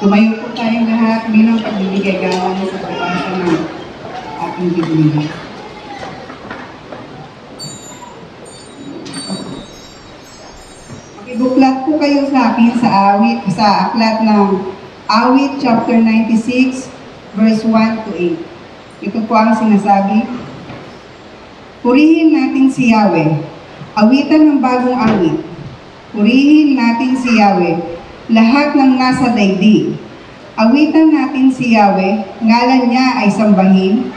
Tumayo po tayong lahat bilang pagbibigay galang sa pagbasa ng ating Biblia. Makibuklat po kayo sa akin sa aklat ng Awit chapter 96 verse 1 to 8. Ito po ang sinasabi. Purihin natin si Yahweh. Awitan ng bagong awit. Purihin natin si Yahweh, lahat ng nasa daigdig. Awitan natin si Yahweh, ngalan niya ay sambahin.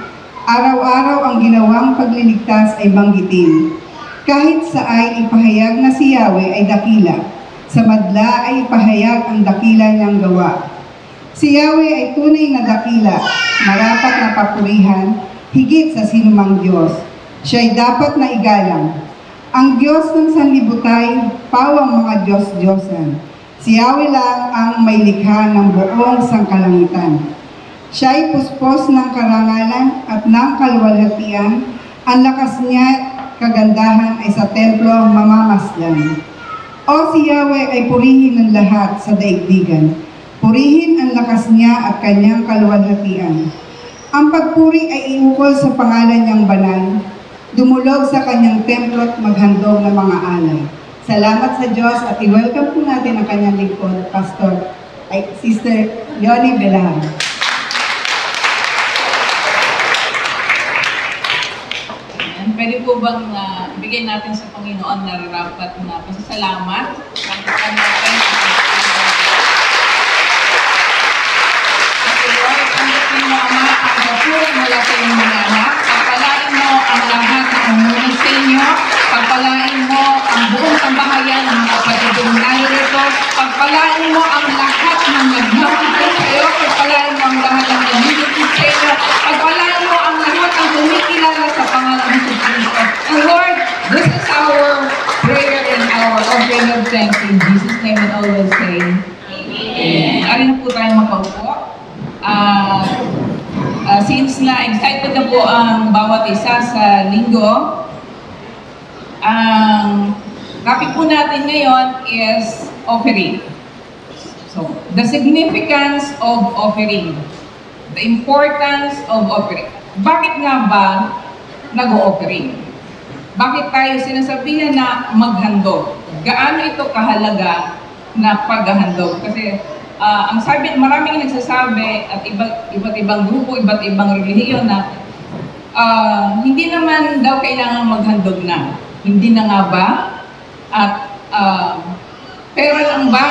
Araw-araw ang ginawang pagliligtas ay banggitin. Kahit sa ay ipahayag na si Yahweh ay dakila. Sa madla ay ipahayag ang dakila niyang gawa. Si Yahweh ay tunay na dakila, marapat na papurihan, higit sa sinumang Diyos. Siya'y dapat na igalang. Ang Diyos ng sanlibutan, pawang mga Diyos-Diyosan. Si Yahweh lang ang may likha ng buong sangkalangitan. Siya'y puspos ng karangalan at ng kaluwalhatian. Ang lakas niya, kagandahan ay sa templo mamamasdan. O si Yahweh ay purihin ng lahat sa daigdigan. Purihin ang lakas niya at kanyang kaluwalhatian. Ang pagpuri ay iukol sa pangalan niyang banal. Dumulog sa kanyang templo at maghandog ng mga alay. Salamat sa Diyos at i-welcome po natin ang kanyang lingkod, Pastor, Sister Yoni Belar. Pwede po bang ibigay natin sa Panginoon na rapat na pasasalamat? Panginoon natin. Kasi Lord, tanggapin mo, Ama, ang papuri mula sa iyong mga anak. Pagpalain mo ang lahat ng umuwi sa inyo. Pagpalain mo ang buong sambahayan ng mga kapatidong narito. Pagpalain mo ang lahat ng nagmamahal sa iyo. Pagpalain mo ang lahat ng nagmamahal sa iyo. Pagpalain mo ang lahat ng kumikilala sa pangalan ng Kristo. And Lord, this is our prayer and our offering of thanks in Jesus' name and always say, Amen. Ari na po tayo makaupo. Since na excited na po ang bawat isa sa linggo, ang topic po natin ngayon is offering. So, the significance of offering. The importance of offering. Bakit nga ba nag-o-offering? Bakit tayo sinasabihan na maghandog? Gaano ito kahalaga na paghahandog? Kasi ang sabi, maraming nagsasabi at iba't ibang grupo, iba't ibang relihiyon na hindi naman daw kailangan maghandog na. Hindi na nga ba? At pera lang ba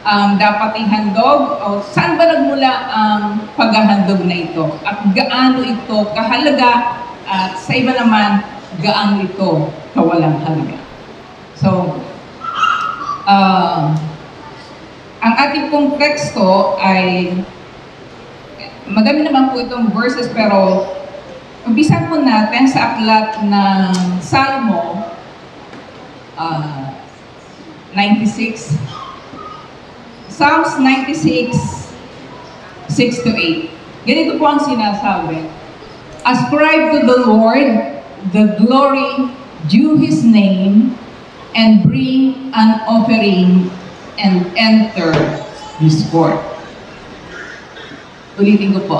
ang dapat ihandog? O saan ba nagmula ang paghahandog na ito? At gaano ito kahalaga? At sa iba naman, gaano ito kawalang halaga? So, ang ating pong teksto ay madami naman po itong verses, pero umpisan po natin sa aklat ng Salmo 96. Psalms 96, 6 to 8. Ganito po ang sinasabi. Ascribe to the Lord the glory due His name, and bring an offering and enter His court. Ulitin ko po.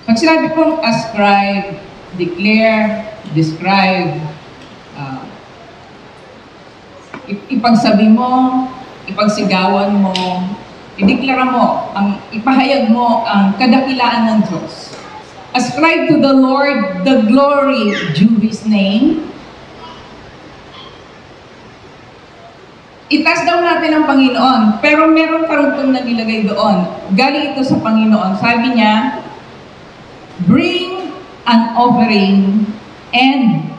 Pag sinabi pong ascribe, declare, describe, ipagsabi mo, ipagsigawan mo, ideklara mo, ipahayag mo ang kadakilaan ng Diyos. Ascribe to the Lord the glory due His name. Itaas daw natin ang Panginoon, pero meron karugtong na nilagay doon. Galing ito sa Panginoon. Sabi niya, bring an offering and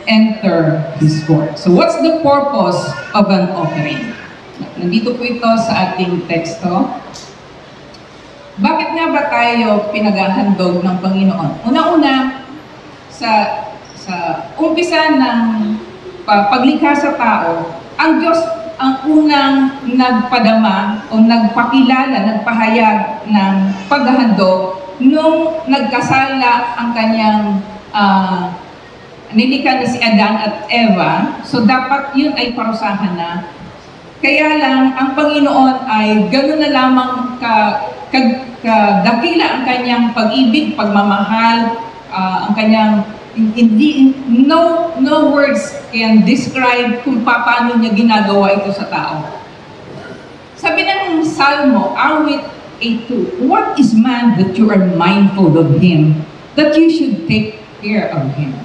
enter His court. So what's the purpose of an offering? Nandito po ito sa ating teksto. Bakit nga ba tayo pinaghahandog ng Panginoon? Una-una, sa umpisa ng paglikha sa tao, ang Diyos ang unang nagpadama o nagpakilala, nagpahayag ng paghahandog nung nagkasala ang kanyang nilikha na si Adan at Eva. So dapat yun ay parusahan na. Kaya lang, ang Panginoon ay gano'n na lamang kadakila ang kanyang pag-ibig, pagmamahal, ang kanyang no words can describe kung paano niya ginagawa ito sa tao. Sabi ng Salmo, awit 8:2, what is man that you are mindful of him, that you should take care of him?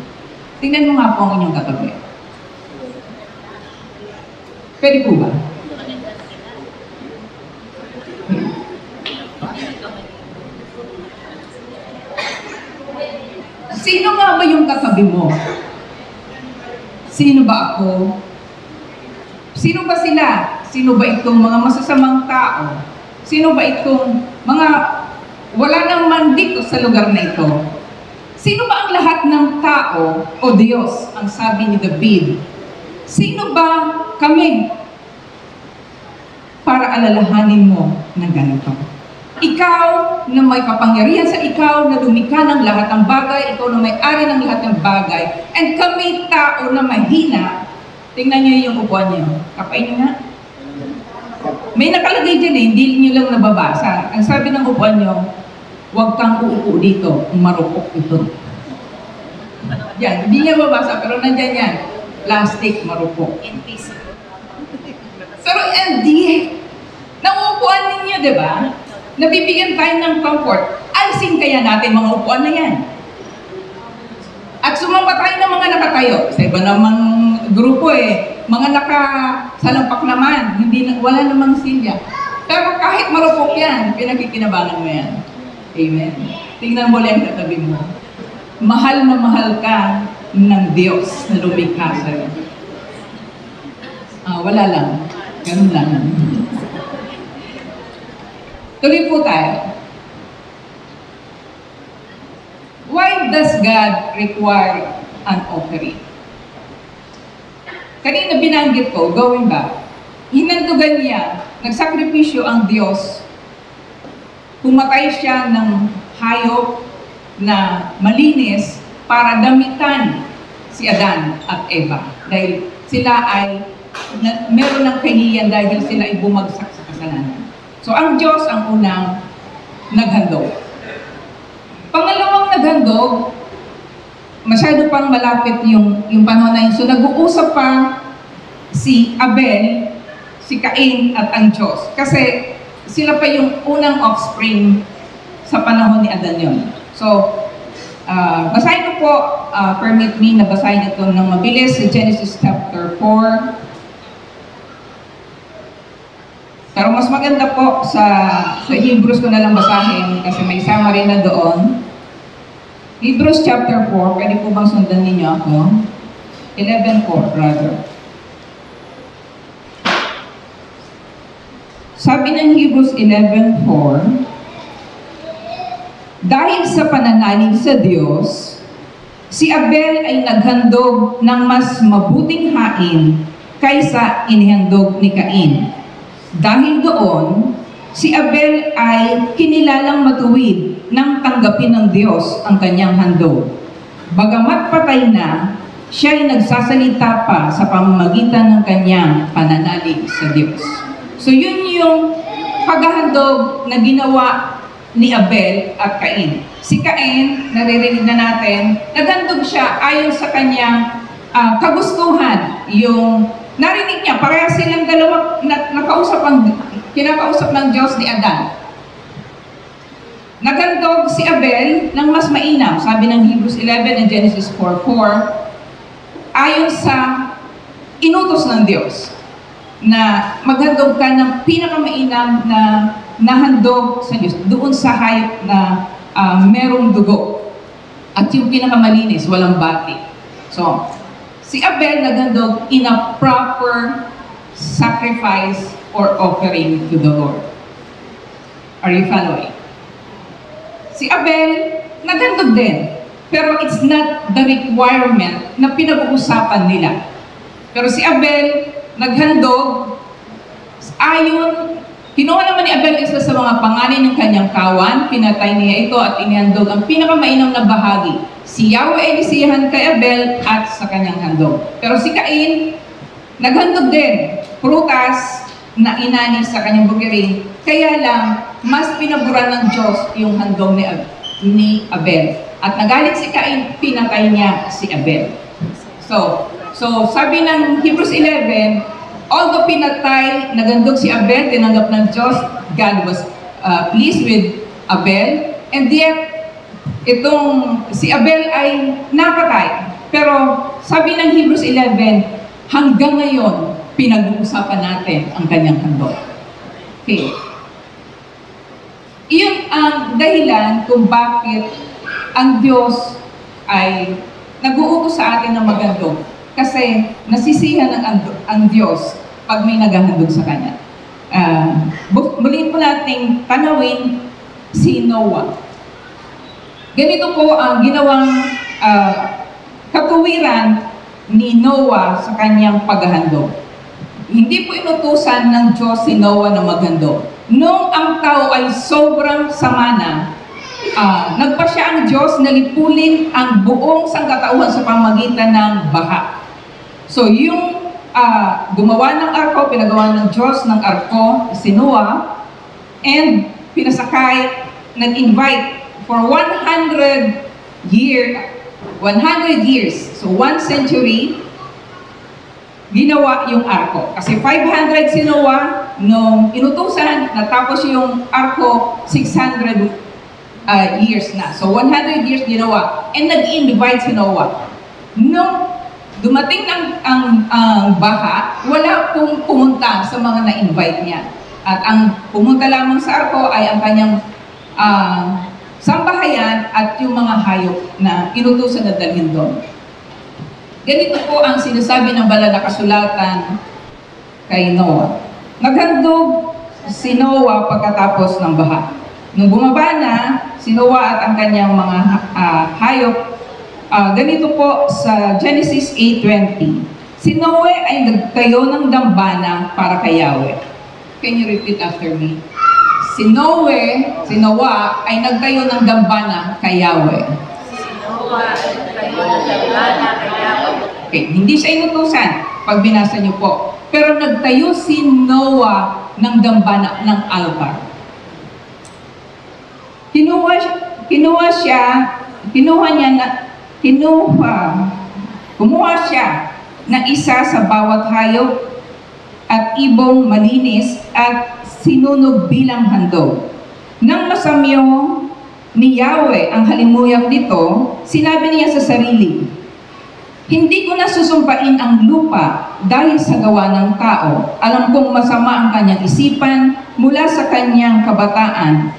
Tingnan mo nga po ang inyong katabi. Pwede po ba? Sino nga ba yung katabi mo? Sino ba ako? Sino ba sila? Sino ba itong mga masasamang tao? Sino ba itong mga wala naman dito sa lugar na ito? Sino ba ang lahat ng tao o Diyos, ang sabi ni David? Sino ba kami para alalahanin mo ng ganito? Ikaw na may kapangyarihan sa ikaw na lumikha ng lahat ng bagay, ikaw na may-ari ng lahat ng bagay, and kami tao na mahina. Tingnan niyo yung upuan niyo. Kapain niyo nga. May nakalagay dyan hindi niyo lang nababasa. Ang sabi ng upuan niyo, huwag kang uupo dito, marupok ito. Yan, hindi niya mabasa, pero nandyan yan. Plastic, marupok. Pero hindi. Nauupuan ninyo, di ba? Nabibigyan tayo ng comfort. Alisin kaya natin mga upuan na yan. At sumamba tayo ng mga nakatayo. Sa iba namang grupo mga nakasalampak naman. Wala namang silya. Pero kahit marupok yan, pinakikinabangan mo yan. Amen. Tingnan mo lang katabi mo. Mahal na mahal ka ng Diyos na lumikha sa'yo. Wala lang. Ganun lang. Tuloy po tayo. Why does God require an offering? Kanina binanggit ko, going back, hinandugan niya, nagsakripisyo ang Diyos. Pumatay siya ng hayop na malinis para damitan si Adan at Eva. Dahil sila ay meron ng kahiyan dahil sila ay bumagsak sa kasalanan. So ang Diyos ang unang naghandog. Pangalawang naghandog, masyado pang malapit yung panahon na yun. So nag-uusap pa si Abel, si Cain at ang Diyos. Kasi sila pa yung unang offspring sa panahon ni Adan yun. So, basahin ko po, permit me na basahin ito ng mabilis, Genesis chapter 4. Pero mas maganda po sa Hebrews ko na lang basahin kasi may summary na doon. Hebrews chapter 4, pwede po bang sundan ninyo ako? 11:4 rather. Sabi ng Hebrews 11:4, dahil sa pananalig sa Diyos, si Abel ay naghandog ng mas mabuting hain kaysa inihandog ni Cain. Dahil doon, si Abel ay kinilalang matuwid nang tanggapin ng Diyos ang kanyang handog. Bagamat patay na, siya ay nagsasalita pa sa pamamagitan ng kanyang pananalig sa Diyos. So yun yung paghahandog na ginawa ni Abel at Cain. Si Cain, naririnig na natin, naghandog siya ayon sa kanyang kagustuhan. Yung narinig niya, pareha silang dalawa kinakausap ng Diyos ni Adan. Naghandog si Abel ng mas mainam, sabi ng Hebrews 11 and Genesis 4:4, ayon sa inutos ng Diyos na maghandog ka ng pinakamainam na nahandog sa Diyos, doon sa hayop na merong dugo. At yung pinakamalinis, walang bati. So, si Abel naghandog in a proper sacrifice or offering to the Lord. Are you following? Si Abel, naghandog din. Pero it's not the requirement na pinag-uusapan nila. Pero si Abel, naghandog ayon. Kinuha naman ni Abel isa sa mga panganin ng kanyang kawan, pinatay niya ito at inihandog ang pinakamainam na bahagi. Si Yahweh ay nisiyahan kay Abel at sa kanyang handog. Pero si Cain, naghandog din, prutas na inani sa kanyang bukirin. Kaya lang, mas pinaburan ng Diyos yung handog ni Abel. At nagalit si Cain, pinatay niya si Abel. So sabi ng Hebrews 11, although pinatay, nagandog si Abel, tinanggap ng Diyos, God was pleased with Abel, and yet, itong si Abel ay napatay. Pero sabi ng Hebrews 11, hanggang ngayon, pinag-uusapan natin ang kanyang handog. Okay. Iyon ang dahilan kung bakit ang Diyos ay nag-uutos sa atin ng magandog. Kasi nasisihan ang Diyos pag may naghahandog sa Kanya. Muli po nating tanawin si Noah. Ganito po ang ginawang katuwiran ni Noah sa kanyang paghahandog. Hindi po inutusan ng Diyos si Noah na maghandog. Noong ang tao ay sobrang sama na, nagpa siya ang Diyos na lipulin ang buong sangkatauhan sa pamagitan ng baha. So yung gumawa ng arko, pinagawa ng Diyos ng arko, si Noah, and pinasakay, nag-invite for 100 years, so 1 century, ginawa yung arko. Kasi 500 si Noah, nung inutusan, natapos yung arko, 600 years na. So 100 years ginawa. And nag-invite si Noah. Nung dumating ang baha, wala pong pumunta sa mga na-invite niya. At ang pumunta lamang sa arko ay ang kanyang sambahayan at yung mga hayop na inutusan na dalhin doon. Ganito po ang sinasabi ng banal na kasulatan kay Noah. Naghandog si Noah pagkatapos ng baha. Nung bumaba na si Noah at ang kanyang mga hayop, ganito po sa Genesis 8:20. Si Noah ay nagtayo ng dambana para kay Yahweh. Can you repeat after me? Si Noah ay nagtayo ng dambana kay Yahweh. Okay, hindi siya inutusan pag binasa niyo po. Pero nagtayo si Noah ng dambana ng altar. Kumuha siya na isa sa bawat hayop at ibong malinis at sinunog bilang handog. Nang masamyo ni Yahweh ang halimuyak nito, sinabi niya sa sarili, hindi ko na susumpain ang lupa dahil sa gawa ng tao. Alam kong masama ang kanyang isipan mula sa kanyang kabataan.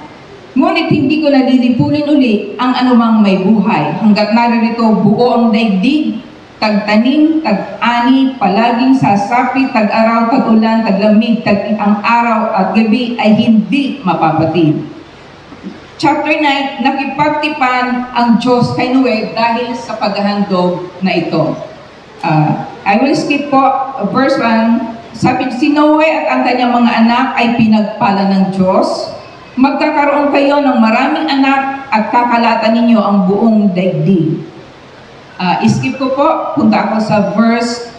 Ngunit hindi ko na lilipulin uli ang anumang may buhay hanggat naririto buo ang daigdig, tagtanim, tag-ani, palaging sasapi, tag-araw, tag-ulan, taglamig, tag-ang araw at gabi ay hindi mapapatid. Chapter 9, nakipagtipan ang Diyos kay Noe dahil sa paghahandog na ito. I will skip po verse 1. Sabi, si Noe at ang kanyang mga anak ay pinagpala ng Diyos. Magkakaroon kayo ng maraming anak at kakalatan ninyo ang buong daigdig. Skip ko po, punta ako sa verse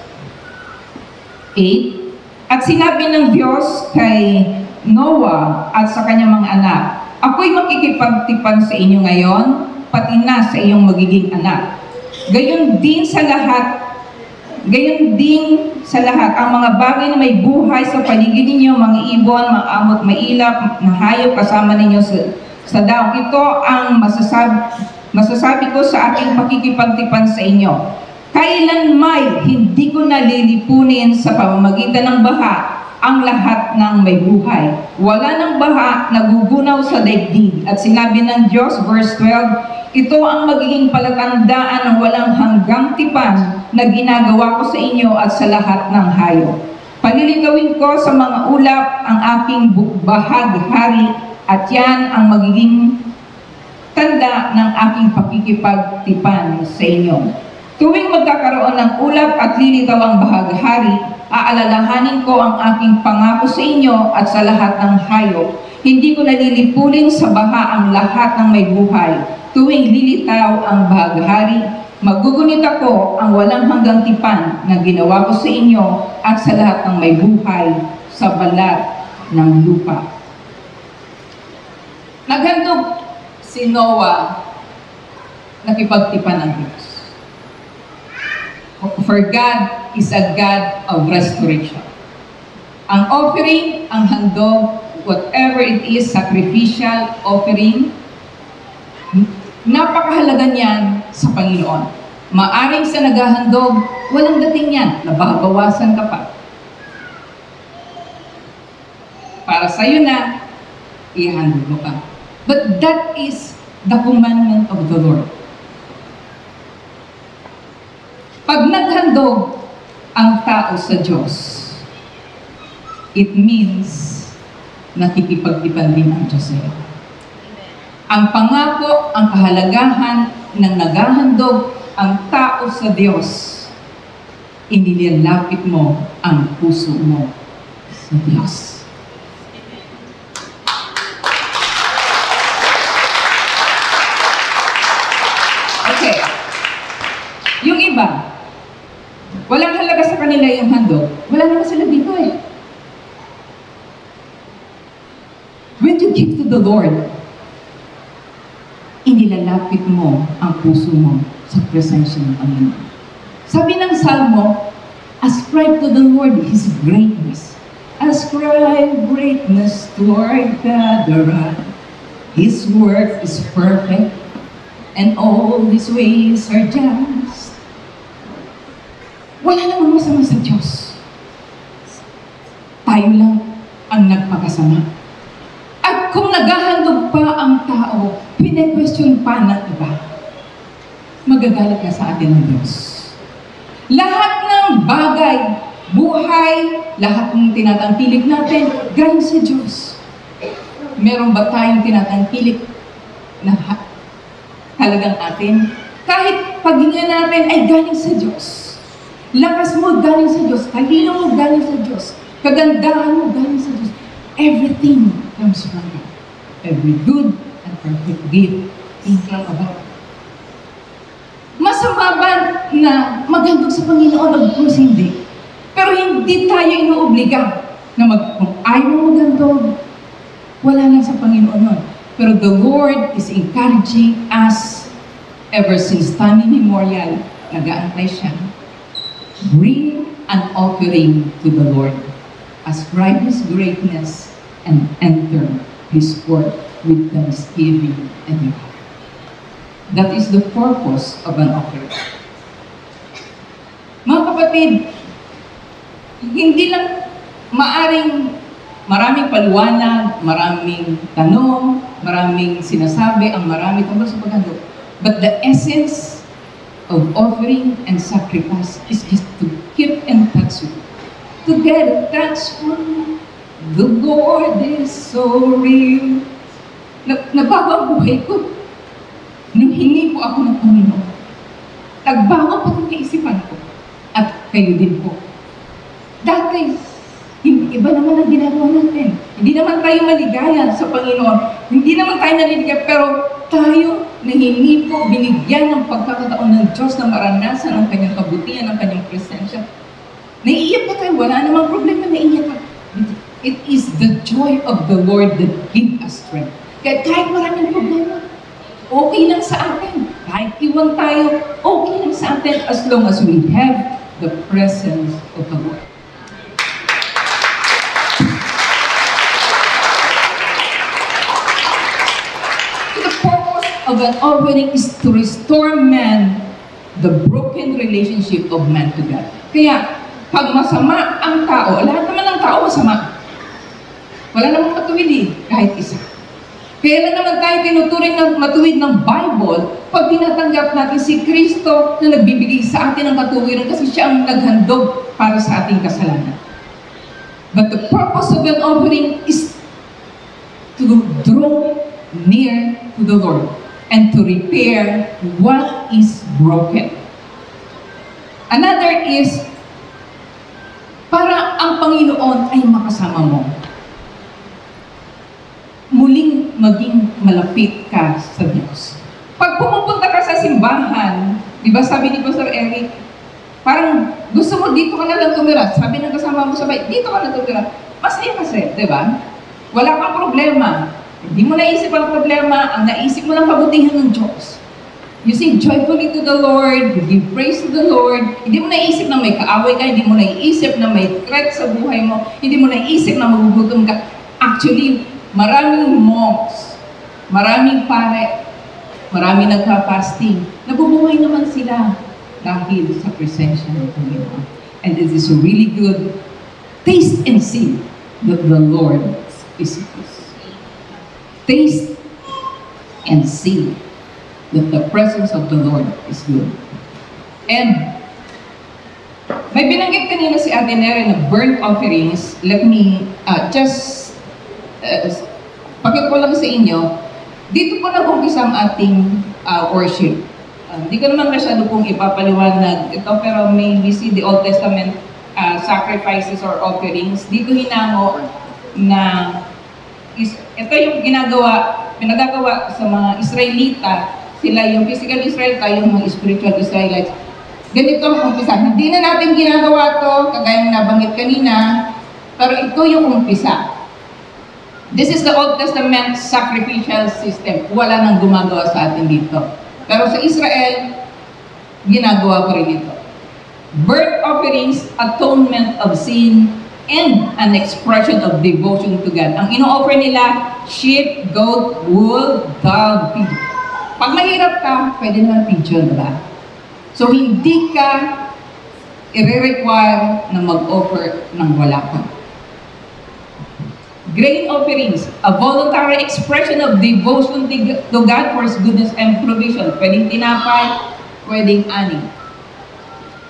8. At sinabi ng Diyos kay Noah at sa kanyang mga anak, ako'y makikipagtipan sa inyo ngayon, pati na sa iyong magiging anak. Gayon din sa lahat, ang mga bagay na may buhay sa paligid ninyo, mga ibon, mga amot, mailap, na hayop kasama ninyo sa daong. Ito ang masasabi ko sa aking pakikipagtipan sa inyo. Kailanmay hindi ko nalilipunin sa pamamagitan ng baha ang lahat ng may buhay. Wala ng baha nagugunaw sa daigdig. At sinabi ng Diyos, verse 12, ito ang magiging palatandaan ng walang hanggang tipan na ginagawa ko sa inyo at sa lahat ng hayop. Palilitawin ko sa mga ulap ang aking bahaghari at yan ang magiging tanda ng aking pakikipagtipan sa inyo. Tuwing magkakaroon ng ulap at lilitaw ang bahaghari, aalalahanin ko ang aking pangako sa inyo at sa lahat ng hayop. Hindi ko nalilipulin sa baha ang lahat ng may buhay. Tuwing lilitaw ang bahaghari, magugunit ako ang walang hanggang tipan na ginawa ko sa inyo at sa lahat ng may buhay sa balat ng lupa. Naghandog si Noah, nakipagtipan ng Diyos. For God is a God of restoration. Ang offering, ang handog, whatever it is, sacrificial offering, napakahalaga niyan sa Panginoon. Maaring sa naghahandog, walang dating yan, nababawasan ka pa. Para sa'yo na, ihandog mo ka. But that is the commandment of the Lord. Pag naghandog ang tao sa Diyos, it means nakikipagtipan din ang Diyos sa'yo. Ang pangako, ang kahalagahan ng naghahandog ang tao sa Diyos, inilalapit mo ang puso mo sa Diyos. Okay. Yung iba, walang halaga sa kanila yung handog. Wala naman sila dito eh. When you give to the Lord, inilalapit mo ang puso mo sa presensya ng Panginoon. Sabi ng Salmo, ascribe to the Lord His greatness. Ascribe greatness to our God, the Lord. His work is perfect, and all His ways are just. Wala namang masama sa Diyos. Tayo lang ang nagpakasama. At kung naghahandog pa ang tao, pine-question pa ng iba, magagalit na sa atin ng Diyos. Lahat ng bagay, buhay, lahat ng tinatangkilik natin, galing sa Diyos. Meron ba tayong tinatangkilik na talagang atin? Kahit paghinga natin ay galing sa Diyos. Lakas mo galing sa Diyos, talino mo galing sa Diyos, kagandahan mo galing sa Diyos. Everything comes from God. Every good and perfect gift came from above. Masama ba na maghandog sa Panginoon? Of course, hindi. Pero hindi tayo inuobliga na kung ayaw mo maghandog, wala lang sa Panginoon nun. Pero the Lord is encouraging us ever since time immemorial, nag-aantay siya. Bring an offering to the Lord. Ascribe His greatness and enter His court with thanksgiving and your heart. That is the purpose of an offering. Mga kapatid, hindi lang maraming paliwanag, maraming tanong, maraming sinasabi, ang marami tungkol sa paghandog. But the essence of offering and sacrifice is just to keep in touch with you. To get in touch with the Lord is so real. Nabago ang buhay ko. Nung hingi po ako ng Panginoon, nagbago pa ang kaisipan ko. At kayo din po. Dati, iba naman ang ginagawa natin. Hindi naman tayo maligaya sa Panginoon. Hindi naman tayo naliligaya, pero tayo nahingi po, binigyan ng pagkakataon ng Diyos na maranasan ang kanyang kabutihan, ang kanyang presensya. Naiiyak pa tayo, wala namang problema, naiiyak ka. It is the joy of the Lord that gives us strength. Kaya kahit maraming problema, okay lang sa atin. Kahit iwan tayo, okay lang sa atin as long as we have the presence of the Lord. The purpose of an offering is to restore man the broken relationship of man to God. Kaya, pag masama ang tao, lahat naman ng tao masama. Wala namang matuwid eh, kahit isa. Kaya lang naman tayo tinuturing ng matuwid ng Bible pag tinatanggap natin si Kristo na nagbibigay sa atin ng katuwiran kasi siya ang naghandog para sa ating kasalanan. But the purpose of an offering is to draw near to the Lord and to repair what is broken. Another is para ang Panginoon ay makasama mo. Muling maging malapit ka sa Diyos. Pag pumupunta ka sa simbahan, di ba sabi ni Pastor Eric, parang gusto mo dito ka na lang tumira. Sabi ng kasama mo sabay, dito ka na tumira. Masaya kasi, di ba? Wala kang problema. Hindi mo naisip ang problema, ang naisip mo lang kabutihan ng Diyos. You sing joyfully to the Lord, you give praise to the Lord. Hindi mo naisip na may kaaway ka, hindi mo naisip na may threat sa buhay mo, hindi mo naisip na magugutom ka. Actually, maraming monks, maraming pare, maraming nagpa-fasting. Nabubuhay naman sila dahil sa presensya ng Panginoon. And it is really good. Taste and see that the Lord is good. Taste and see that the presence of the Lord is good. And may binanggit kanina si Ate Nere na burnt offerings. Let me just pakita ko lang sa inyo. Dito po nag-umpisa ang ating worship. Hindi ko naman masyado pong ipapaliwanag ito, pero may we see the Old Testament sacrifices or offerings. Dito hinango na ito yung pinagagawa sa mga Israelita. Sila yung physical Israelita, yung mga spiritual Israelites. Ganito ang umpisa. Hindi na natin ginagawa to, kagaya ng nabanggit kanina, pero ito yung umpisa. This is the Old Testament sacrificial system. Wala nang gumagawa sa atin dito. Pero sa Israel, ginagawa ko rin ito. Burnt offerings, atonement of sin, and an expression of devotion to God. Ang ino-offer nila, sheep, goat, wool, dove, pigeon. Pag mahirap ka, pwede naman pigeon, diba? So, hindi ka i-require na mag-offer ng wala ka. Grain offerings, a voluntary expression of devotion to God for His goodness and provision. Pwedeng tinapay, pwedeng ani.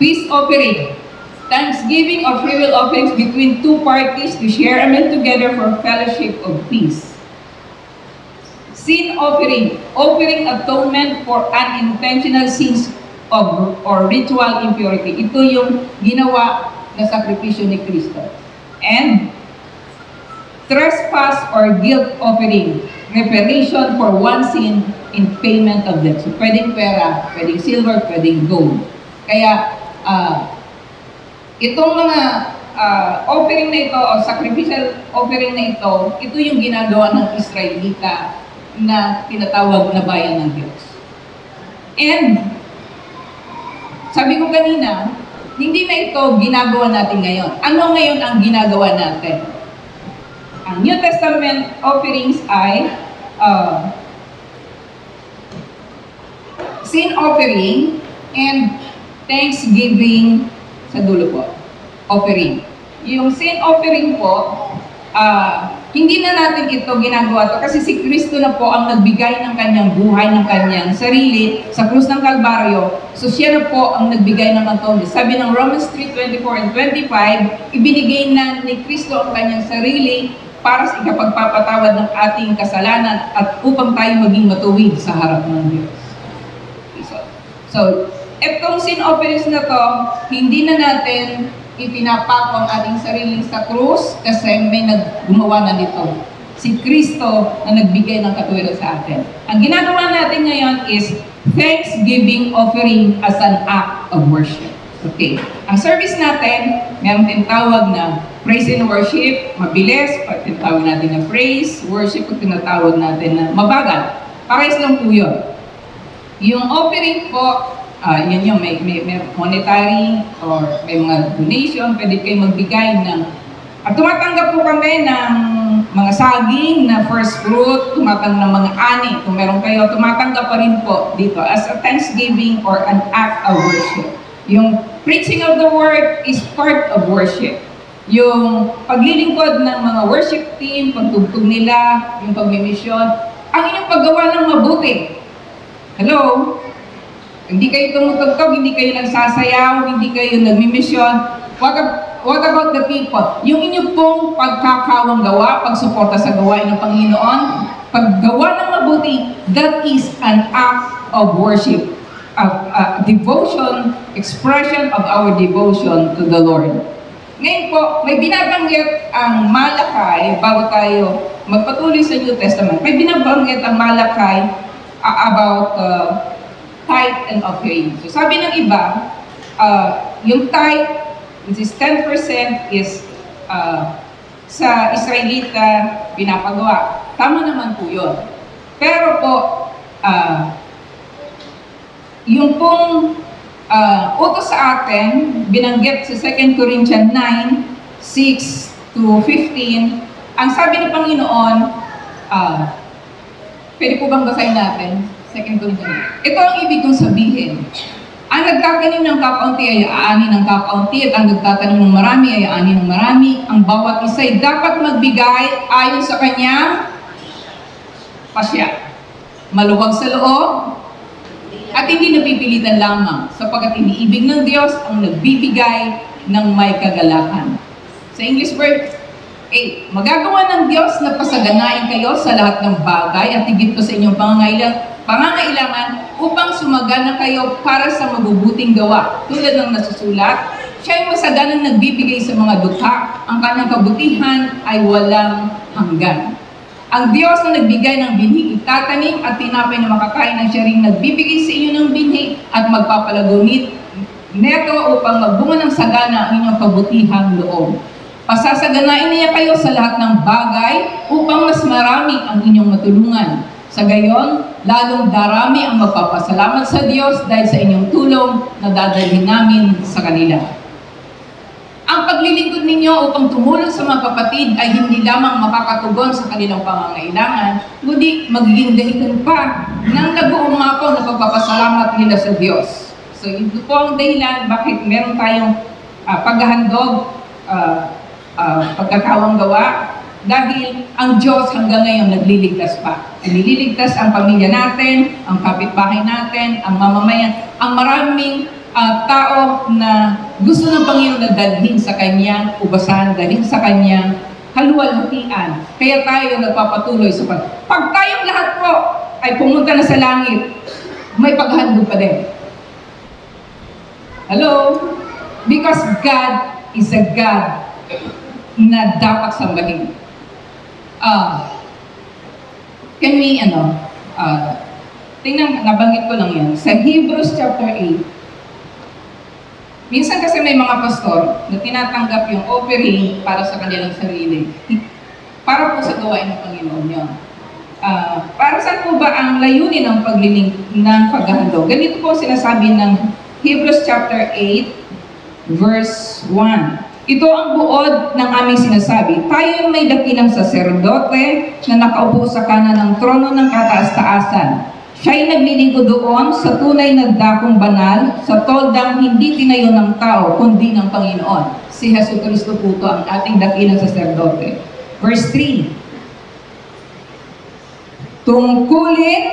Peace offering, thanksgiving or free will offerings between two parties to share a meal together for fellowship of peace. Sin offering, offering atonement for unintentional sins of or ritual impurity. Ito yung ginawa na sakripisyo ni Kristo. And trespass or guilt offering, reparation for one sin in payment of debt. So, pwedeng pera, pwedeng silver, pwedeng gold. Kaya, itong mga offering na ito, o sacrificial offering na ito yung ginagawa ng Israelita na tinatawag na bayan ng Diyos. And, sabi ko kanina, hindi na ito ginagawa natin ngayon. Ano ngayon ang ginagawa natin? Ang New Testament offerings ay sin offering and thanksgiving sa dulo po. Offering. Yung sin offering po, hindi na natin ito ginagawa to kasi si Kristo na po ang nagbigay ng kanyang buhay, ng kanyang sarili sa krus ng Kalbaryo. So siya na po ang nagbigay ng atonement. Sabi ng Romans 3:24 and 25, ibinigay na ni Kristo ang kanyang sarili para sa ikapagpapatawad ng ating kasalanan at upang tayo maging matuwid sa harap ng Diyos. So etong sin offerings na to, hindi na natin ipinapako ang ating sarili sa krus kasi may gumawa na nito. Si Kristo na nagbigay ng katuwiran sa atin. Ang ginagawa natin ngayon is thanksgiving offering as an act of worship. Okay. Ang service natin, mayroong tinatawag na praise and worship, mabilis. Pag tinatawag natin na praise, worship, pag tinatawag natin na mabagal. Parehas lang po yun. Yung offering po, yun yung may monetary or may mga donation, pwede kayo magbigay ng at tumatanggap po kami ng mga saging na first fruit, tumatanggap ng mga ani. Kung meron kayo, tumatanggap pa rin po dito as a thanksgiving or an act of worship. Yung preaching of the word is part of worship. Yung paglilingkod ng mga worship team, pagtugtog nila, yung pagmimisyon, ang inyong paggawa ng mabuti. Hello? Hindi kayo tumutugtog, hindi kayo nagsasayaw, hindi kayo nagmimisyon. What about the people? Yung inyong pong pagkakawang gawa, pagsuporta sa gawain ng Panginoon, paggawa ng mabuti, that is an act of worship, devotion, expression of our devotion to the Lord. Ngayon po, may binabanggit ang Malakay, bago tayo magpatuloy sa New Testament, may binabanggit ang Malakay about tithe and offering. So sabi ng iba, yung tithe, which is 10%, is sa Israelita pinapagawa. Tama naman po yun. Pero po, yung pong utos sa atin, binanggit sa 2 Corinthians 9, 6 to 15, ang sabi ng Panginoon, pwede po bang basahin natin? 2 Corinthians. Ito ang ibig kong sabihin. Ang nagtatanim ng kakaunti ay aani ng kakaunti at ang nagtatanim ng marami ay aani ng marami. Ang bawat isa ay dapat magbigay ayon sa kanyang pasya. Maluwag sa loob at hindi napipilitan lamang sapagkat iniibig ng Diyos ang nagbibigay ng may kagalakan. Sa English verse 8, magagawa ng Diyos na pasaganain kayo sa lahat ng bagay at higit pa sa inyong pangangailangan upang sumagana kayo para sa mabubuting gawa. Tulad ng nasusulat, siya ay masaganang nagbibigay sa mga dukha, ang kanyang kabutihan ay walang hanggan. Ang Diyos na nagbigay ng binhi, itatanim at tinapay na makakain ang siya rin nagbibigay sa inyo ng binhi at magpapalago neto upang magbunga ng sagana ang inyong kabutihang loob. Pasasaganain niya kayo sa lahat ng bagay upang mas marami ang inyong matulungan. Sa gayon, lalong darami ang magpapasalamat sa Diyos dahil sa inyong tulong na dadalhin namin sa kanila. Ang paglilingkod ninyo upang tumulong sa mga kapatid ay hindi lamang makakatugon sa kanilang pangangailangan, kundi magiging dahilan pa ng nag-uumapaw na pagpapasalamat nila sa Diyos. So ito po ang dahilan bakit meron tayong paghahandog, pagkakawang gawa, dahil ang Diyos hanggang ngayon nagliligtas pa. Nililigtas ang pamilya natin, ang kapitbahay natin, ang mamamayan, ang maraming tao na gusto ng Panginoon na dalhin sa kanyang ubasan, dalhin sa kanyang kaluwalhatian. Kaya tayo nagpapatuloy sa pag tayong lahat po ay pumunta na sa langit, may paghandog pa din. Hello? Because God is a God na dapat sambahin. Can we, tingnan, nabanggit ko lang yun. Sa Hebrews chapter 8, minsan kasi may mga pastor na tinatanggap yung offering para sa kanilang sarili. Para po sa gawain ng Panginoon yun. Para saan po ba ang layunin ng paghahandog? Ganito po sinasabi ng Hebrews chapter 8, verse 1. Ito ang buod ng aming sinasabi. Tayo may dakilang saserdote na nakaupo sa kanan ng trono ng kataas-taasan. Siya'y naglilingkod doon sa tunay na dakong banal, sa toldang hindi tinayo ng tao, kundi ng Panginoon. Si Jesucristo po ito ang ating dakilang saserdote. Verse 3. Tungkulin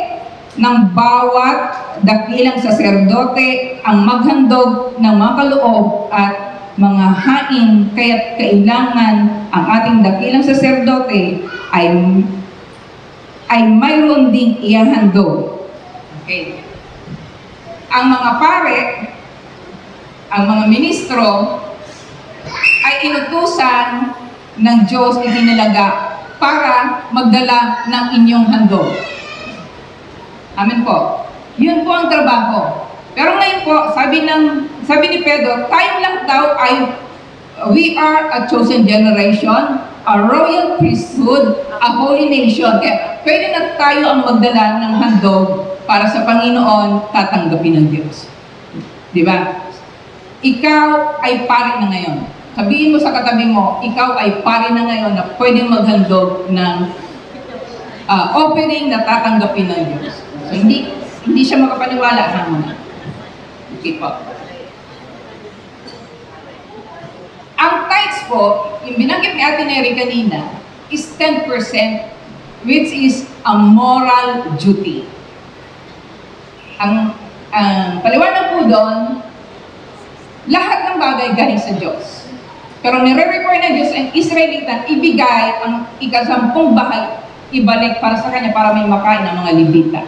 ng bawat dakilang saserdote ang maghandog ng mga kaloob at mga hain, kaya't kailangan ang ating dakilang saserdote ay mayroon ding ihahandog. Okay. Ang mga pare, ang mga ministro, ay inutusan ng Diyos itinalaga para magdala ng inyong handog. Amen po. Yun po ang trabaho. Pero ngayon po, sabi ni Pedro, tayong lang daw ay we are a chosen generation, a royal priesthood, a holy nation. Kaya pwede na tayo ang magdala ng handog para sa Panginoon tatanggapin ng Diyos. Di ba? Ikaw ay pari na ngayon. Sabihin mo sa katabi mo, ikaw ay pari na ngayon na pwedeng maghandog ng offering na tatanggapin ng Diyos. So, hindi siya makapaniwala naman. Okay po. Ang tithes po, yung binanggit ni Ate Neri kanina, is 10%, which is a moral duty. Ang paliwanag po doon, lahat ng bagay galing sa Diyos. Pero nire-require ng Diyos ang Israelitan ibigay ang ika-10 bahag, ibalik para sa kanya para may makain ng mga Levita.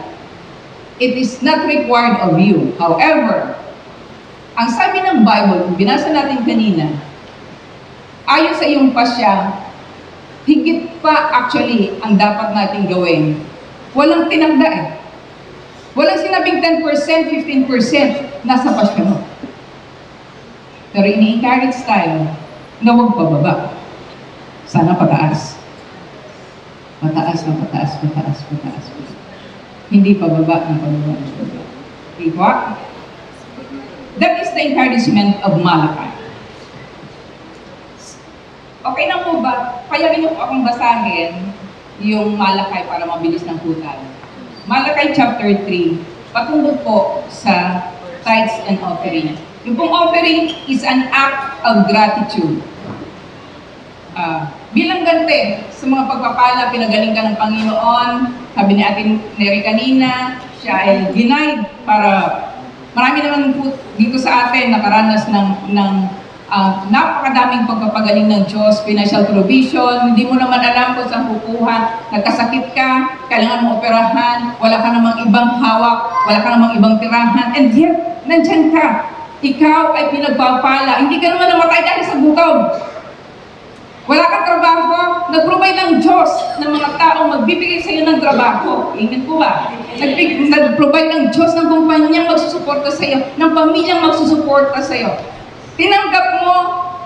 It is not required of you. However, ang sabi ng Bible, binasa natin kanina, ayon sa iyong pasya, higit pa actually ang dapat natin gawin. Walang tinagda eh. Walang sinabing 10%, 15%, nasa pasya mo. Pero ini-encourage tayo na huwag pababa. Sana pataas. Pataas na pataas, pataas, pataas. Hindi pababa ng Panginoon. Diba? That is the encouragement of Malachi. Okay na po ba? Kaya rin akong basahin yung Malachi para mabilis ng putal. Malachi chapter 3, patungkol po sa tithes and offering. Yung pong offering is an act of gratitude. Bilang ganti sa mga pagpapala, pinagaling ka ng Panginoon, sabi ni Ate Neri kanina, siya ay ginaid para marami naman po dito sa atin nakaranas ng napakadaming pagpapagaling ng Diyos, financial provision, hindi mo naman alam kung saan kukuha, nagkasakit ka, kailangan mo operahan, wala ka namang ibang hawak, wala ka namang ibang tirahan, and yet, nandyan ka. Ikaw ay pinagpapala, hindi ka naman namatay dahil sa gutom. Wala kang trabaho, nag-provide ng Diyos ng mga taong magbibigay sa iyo ng trabaho. Ingin po ba? Nag-provide ng Diyos ng kumpanyang magsusuporta sa iyo, ng pamilyang magsusuporta sa iyo. Tinanggap mo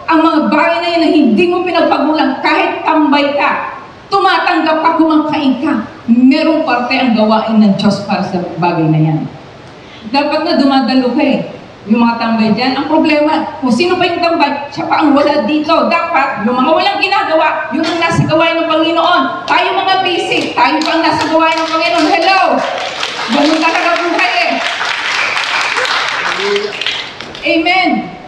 ang mga bagay na yun na hindi mo pinagpagulang kahit tambay ka. Tumatanggap ka, kumakain ka. Merong parte ang gawain ng Diyos para sa bagay na yan. Dapat na dumadalo ka eh. Yung mga tambay dyan, ang problema, kung sino pa yung tambay, siya pa ang wala dito. Dapat, yung mga walang ginagawa, yun ang nasa gawain ng Panginoon. Tayo mga basic, tayo pa ang nasa gawain ng Panginoon. Hello! Ganun talaga buhay eh. Amen!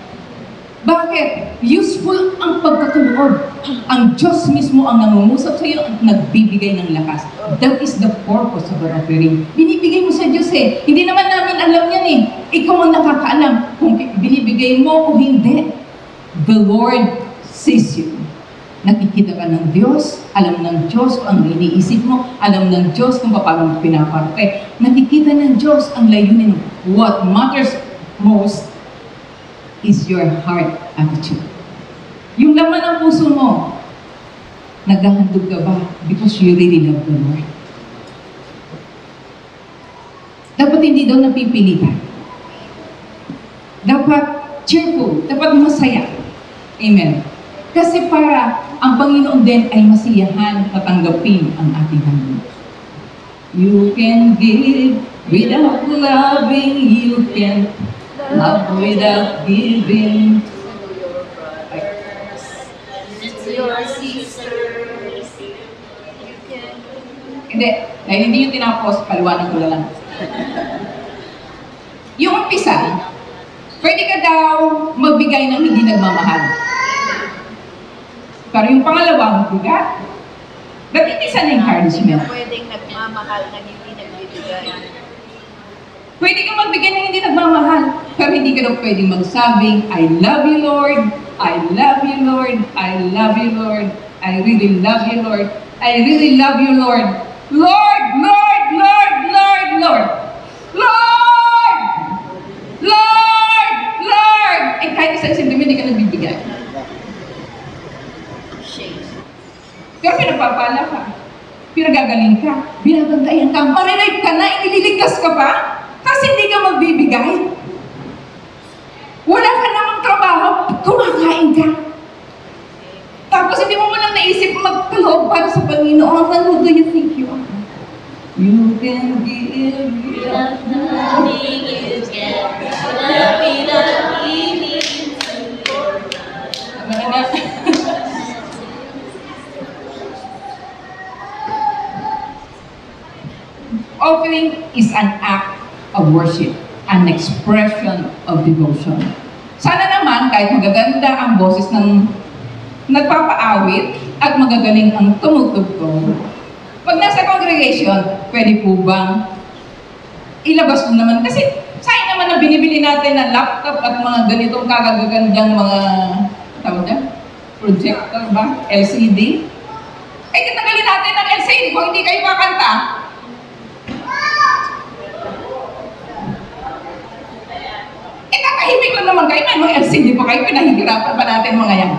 Bakit? Useful ang pagkatulood. Ang Diyos mismo ang nangungusap sa iyo at nagbibigay ng lakas. That is the purpose of our offering. Binibigay mo sa Diyos eh. Hindi naman namin alam yan eh. Ikaw ang nakakaalam kung binibigay mo o hindi. The Lord sees you. Nakikita ka ng Diyos, alam ng Diyos kung ang iniisip mo, alam ng Diyos kung paano mo pinaparte. Nakikita ng Diyos ang layunin mo. What matters most is your heart attitude. Yung laman ng puso mo, naghahandog ka ba because you really love the Lord? Dapat hindi daw napipilitan. Dapat cheerful, dapat masaya. Amen. Kasi para ang Panginoon din ay masiyahan na tanggapin ang ating handog. You can give without loving, you can love without giving. It's your sisters. You can. Hindi. Dahil hindi yung tinapos, paliwanag ko lang. Yung umpisa, pwede ka daw magbigay ng hindi nagmamahal. Pero yung pangalawa, mabigat. But it is an encouragement. Pwedeng nagmamahal na hindi nagbibigay. Pwede kang magbigay ng hindi nagmamahal, pero hindi ka daw pwedeng magsabing, I love you, Lord. I love you, Lord. I love you, Lord. I really love you, Lord. I really love you, Lord. Lord, Lord, Lord, Lord, Lord. Lord! Lord! Lord! Eh, kahit isang sentiment, hindi ka nagbibigay. Shame. Pero pinagpapala ka. Pinagagaling ka. Binabantayan ka. Mariripe ka na, iniligtas ka pa. Kasi hindi ka magbibigay. Wala ka namang trabaho, kumakain ka. Tapos hindi mo lang naisip magkaloob para sa Panginoon. Who do you think you are? You can give without Nothing you can. Love without giving. Tama na. Offering is an act of worship, an expression of devotion. Sana naman, kahit magaganda ang boses ng nagpapaawit at magagaling ang tumutugtog, pag nasa congregation, pwede po bang ilabas mo naman? Kasi sayang naman na binibili natin na laptop at mga ganitong kagagandang mga, tawag dyan, projector ba? LCD? Eh, tatagalin natin ng LCD kung hindi kayo makanta. Eh, kakahimik lang naman kayo. May mga LCD pa kayo. Pinahihirapan pa natin mga yan.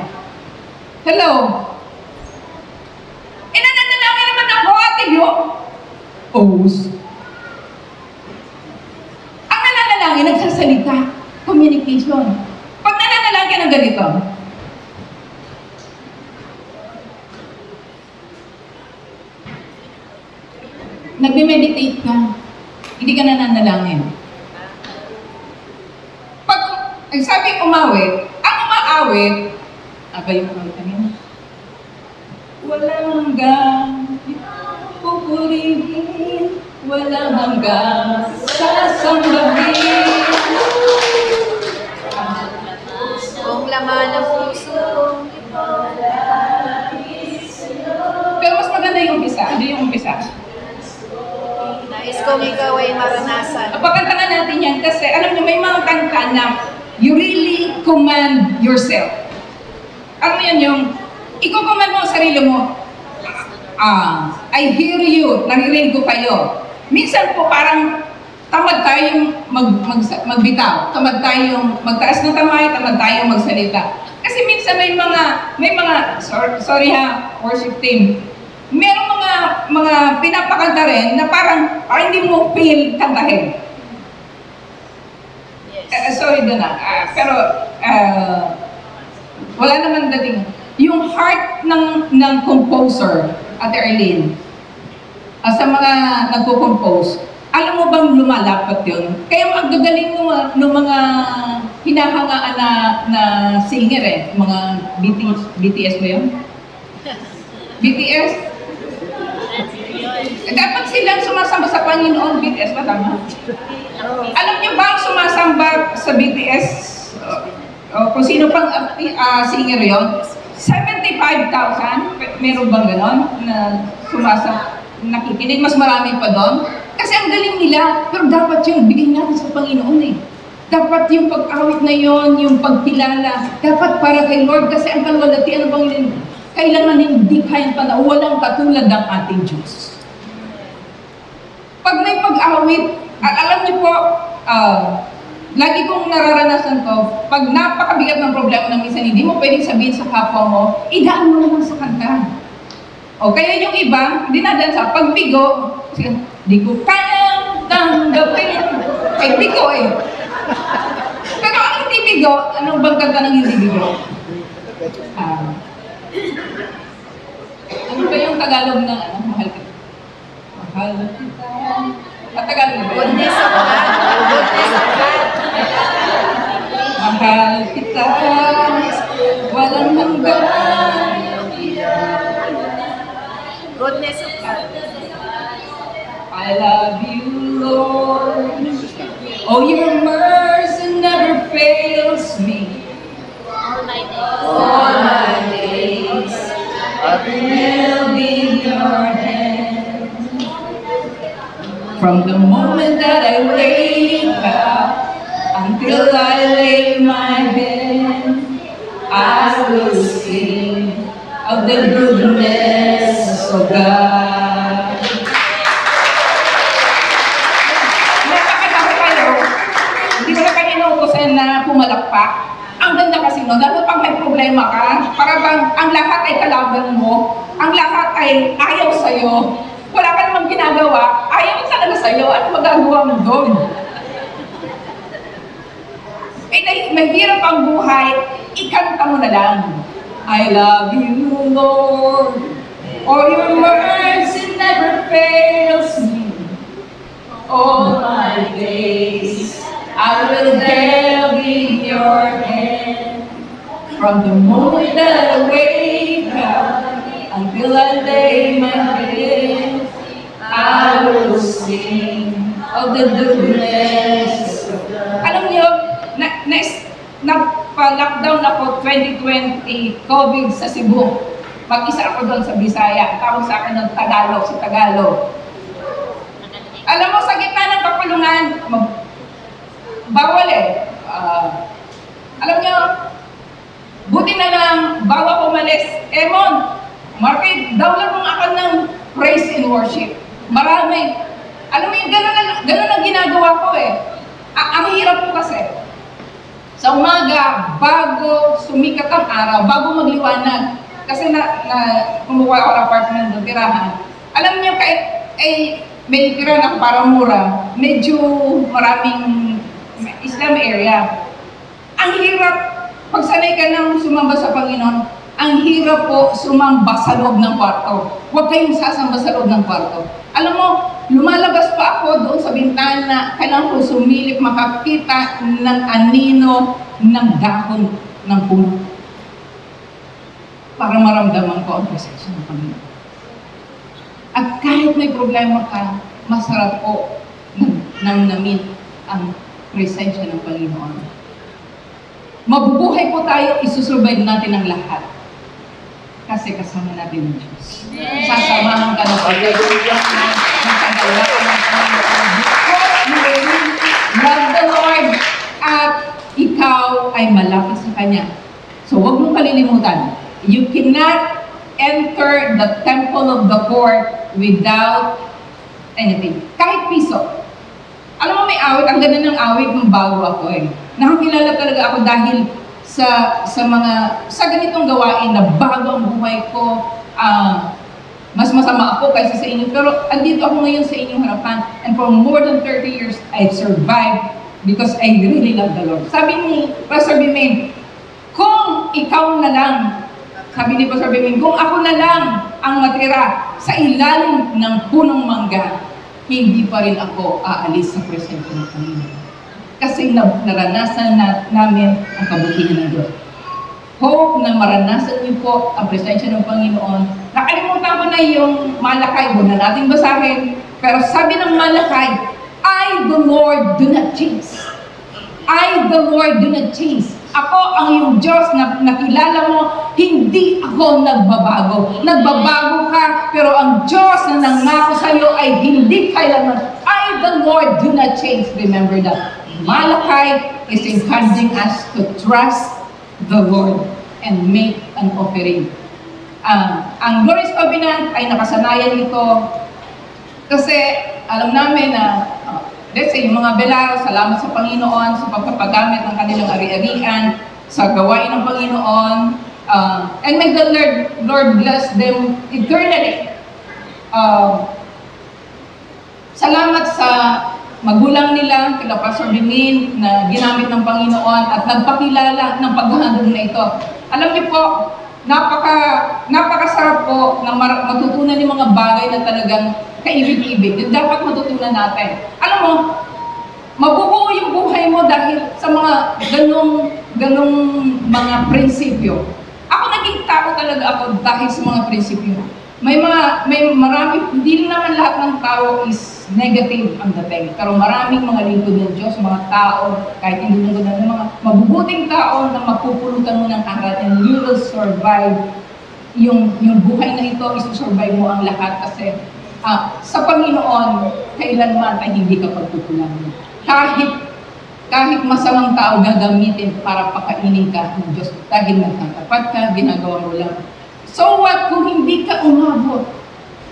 Hello? Eh, nananalangin naman ako, ate yo. Ang nananalangin, nagsasalita. Communication. Pag nananalangin ka ng ganito, nagme-meditate ka, hindi ka nananalangin. Pag sabi umawit, ang umaawit, aba yung kanina, walang hanggang pupurihin, walang hanggang sasambahin. Kung laman ng puso, Pero mas maganda yung umpisa. Ano yung umpisa? nais kong ikaw ay maranasan. Pagkantahan natin yan kasi alam niyo may mga kanta na you really command yourself. Ano yan yung i-command mo ang sarili mo. I hear you, naririnig ko kayo. Minsan po parang tamad tayong magbitaw, tamad tayong magtaas ng kamay, tamad tayong magsalita. Kasi minsan may mga sorry ha, worship team. Merong mga pinapakanta rin na parang hindi mo feel kantahin. Yes. Sorry doon na. Pero wala naman dating. Yung heart ng composer, Ate Arlene, sa mga nagko-compose, alam mo bang lumalapat yun? Kaya ang gagaling ng mga hinahangaan na singer eh. Mga BTS ba yun? BTS? Dapat silang sumasamba sa Panginoon. BTS ba tama? Alam niyo ba ang sumasamba sa BTS? Kung sino pang singer yun? 75,000? Meron bang ganon na nakikinig? Mas marami pa doon? Kasi ang galing nila, pero dapat yung bigay natin sa Panginoon eh. Dapat yung pag-awit na yon, yung pagkilala, dapat para kay Lord kasi ang kalwalhatian ng Panginoon, kailangan hindi kayang panahon, walang katulad ng ating Diyos. Pag may pag-awit, alam niyo po, lagi kong nararanasan ko, pag napakabigat ng problema na minsan hindi mo pwedeng sabihin sa kapwa mo, idaan mo naman sa kanta. O kaya yung iba, dinadansa, pag bigo, di ko kayang tanggapin. Ay, bigo eh. Pero ang hindi bigo, anong bang kanta ng hindi bigo? Ano ba yung Tagalog na, mahal kita? Mahal kita. Tagalog ba? Goodness of God. Goodness of God. Mahal kita, walang hanggan. Goodness of God. I love you, Lord. Oh, your mercy never fails me. All my days. All my days, I've been held in your hand. From the moment that I wake up until I lay my head, I will sing of the goodness of God. Nakakatawa kayo, hindi ko na kayo inuutosan na pumalakpak. Ang ganda kasi no, lalo pag may problema ka, para bang ang lahat ay kalaban mo, ang lahat ay ayaw sa'yo, wala ka namang ginagawa, ayaw talaga sa'yo, ano magagawa mo doon? Eh, mahirap ang buhay, ikanta mo na lang. I love you, Lord, for your mercy never fails me. All my days, I will held in your hand. From the moment that I wake up until I lay my head, I will sing of the goodness of God. Alam niyo, nagpa-lockdown ako 2020 COVID sa Cebu. Mag-isa ako doon sa Bisaya. Tawag sa akin ng Tagalog, sa Tagalog. Alam mo, sa gitna ng kapulungan, bawal eh. Alam niyo, buti na lang, bago ako umalis, Emon, Marky, download mo ako ng praise and worship. Marami. Alam mo yung gano'n ang ginagawa ko eh. Ang hirap ko kasi. Sa umaga, bago sumikat ang araw, bago magliwanag, kasi kumukuha ako ng apartment doon, tirahan. Alam niyo, kahit may tira na para mura, medyo maraming Islam area. Ang hirap, pag sanay ka nang sumamba sa Panginoon, ang hirap po sumamba sa loob ng kwarto. Huwag kayong sasamba sa loob ng kwarto. Alam mo, lumalabas pa ako doon sa bintana, kailangan ko sumilip makakita ng anino ng dahon ng puno. Para maramdaman ko ang presensya ng Panginoon. At kahit may problema ka, masarap po nang na-meet ang presensya ng Panginoon. Mabubuhay po tayo, isusurvive natin ang lahat. Kasi kasama natin ang Diyos. Sasamahan ka ng Panginoon. Magkagala ka ng Panginoon. Because you really love the Lord at ikaw ay malapit sa Kanya. So huwag mong kalilimutan. You cannot enter the temple of the court without anything. Kahit piso. Alam mo, may awit. Ang ganda ng awit nung bago ako eh. Nakakilala talaga ako dahil sa ganitong gawain na bago ang buhay ko, mas masama ako kaysa sa inyo. Pero andito ako ngayon sa inyong harapan. And for more than 30 years, I've survived because I really love the Lord. Sabi ni Pastor Bimain, kung ikaw na lang, sabi ni Pastor Bimain, kung ako na lang ang matira sa ilalim ng punong mangga, hindi pa rin ako aalis sa presensya ng Panginoon. Kasi naranasan namin ang kabutihan ng Diyos. Hope na maranasan niyo po ang presensya ng Panginoon. Nakalimutan ko na yung Malakay, huwag na natin basahin. Pero sabi ng Malakay, I, the Lord, do not change. I, the Lord, do not change. Ako ang iyong Diyos na nakilala mo, hindi ako nagbabago. Nagbabago ka, pero ang Diyos na nangako sa iyo ay hindi kailanman. I, the Lord, do not change. Remember that. Malakay is encouraging us to trust the Lord and make an offering. Ang Glorious Covenant ay nakasanayan ito kasi alam namin na let's say, yung mga Belaro, salamat sa Panginoon sa pagpapagamit ng kanilang ari-arian, sa gawain ng Panginoon, and may the Lord bless them eternally. Salamat sa magulang nila, kila Pastor Bimin, na ginamit ng Panginoon at nagpakilala ng paghahandog na ito. Alam niyo po, napakasarap po na matutunan yung mga bagay na talagang kaibig-ibig. Yung dapat matutunan natin. Alam mo, mabubuo yung buhay mo dahil sa mga ganong mga prinsipyo. Ako naging tao talaga ako dahil sa mga prinsipyo. May marami, hindi naman lahat ng tao is negative ang dating. Pero maraming mga lingkod ng Diyos, mga tao, kahit hindi lingkod ng mga mabubuting tao na mapupulutan mo ng aral and you will survive. Yung buhay na ito, isusurvive mo ang lahat kasi sa Panginoon, kailanman ay hindi ka pagtutulan. Kahit masamang tao gagamitin para pakainin ka ng Diyos dahil nagtatapat ka, ginagawa mo lang. So what kung hindi ka umabot?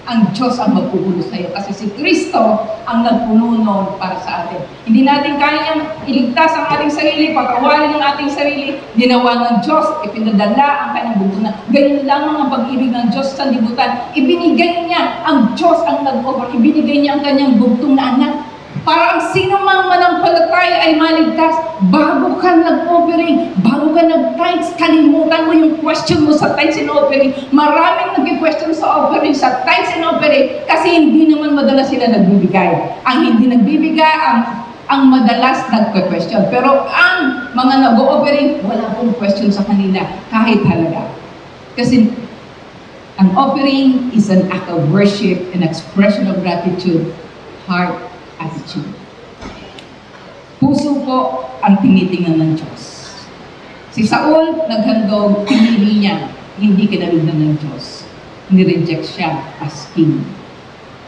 Ang Diyos ang magpupuno sa iyo kasi si Kristo ang nagpuno noon para sa atin. Hindi natin kayang iligtas ang ating sarili, pagkawalin ang ating sarili, ginawa ng Diyos, ipinadala ang kanyang bugtunan. Ganyan lang ang pag-ibig ng Diyos sa libutan. Ibinigay niya, ang Diyos ang nag-offer, ibinigay niya ang kanyang bugtong na anak. Para ang sino mang manampalataya ay maligtas, bago ka nag-offering, bago ka nag-tithes, kalimutan mo yung question mo sa tithes and offering. Maraming nag-question sa offering, sa tithes and offering, kasi hindi naman madalas sila nagbibigay. Ang hindi nagbibigay, ang madalas nagka-question. Pero ang mga nag-offering, wala pong question sa kanila, kahit halaga. Kasi an offering is an act of worship, an expression of gratitude, heart attitude. Puso po ang tinitingnan ng Diyos. Si Saul, naghandog, pinili niya, hindi kinalugdan ng Diyos. Nireject siya as king.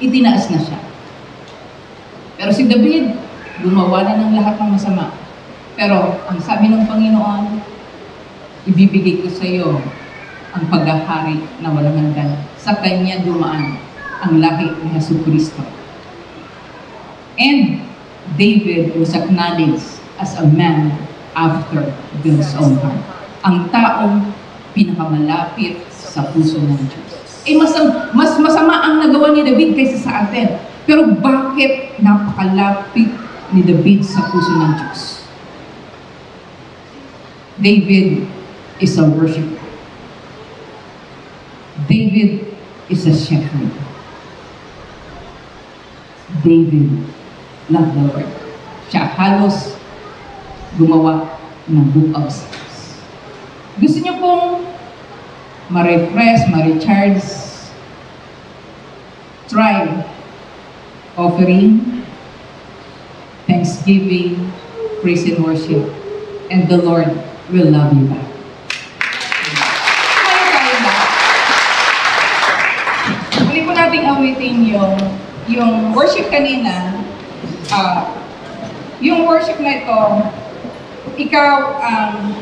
Itinaas na siya. Pero si David, gumawa na ng lahat ng masama. Pero ang sabi ng Panginoon, ibibigay ko sa iyo ang paghahari na walang hanggan. Sa kanya dumaan ang lahi ni Jesucristo. And David was acknowledged as a man after God's own heart. Ang taong pinakamalapit sa puso ng Diyos. Mas masama ang nagawa ni David kaysa sa atin. Pero bakit napakalapit ni David sa puso ng Diyos? David is a worshiper. David is a shepherd. David loved the Lord. Siya halos gumawa ng Book of Psalms. Gusto niyo pong ma-refresh, ma-recharge, try offering, thanksgiving, praise and worship, and the Lord will love you back. Kaya ba? Muli po nating awitin yung worship kanina. Yung worship na ito, ikaw ang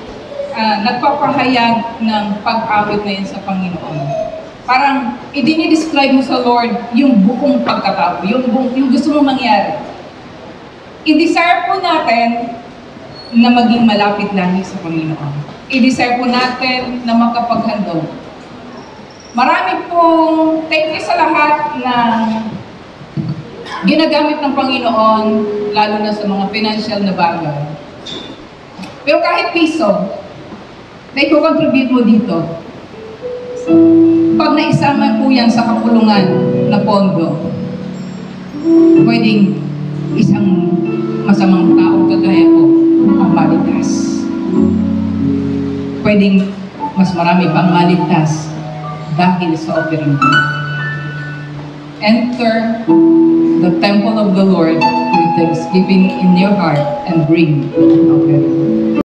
nagpapahayag ng pag-awit na yun sa Panginoon. Parang i-describe mo sa Lord yung buong pagkatao, yung gusto mo mangyari. I-desire po natin na maging malapit lagi sa Panginoon. I-desire po natin na makapaghandog. Marami pong thank you sa lahat ng ginagamit ng Panginoon, lalo na sa mga financial na bagay. Pero kahit piso, na i-contribute mo dito, pag naisama po yan sa kapulungan na pondo, pwedeng isang masamang taong kagaya ko ang maligtas. Pwedeng mas marami pang maligtas dahil sa offering mo. Enter the temple of the Lord with thanksgiving in your heart and bring an offering.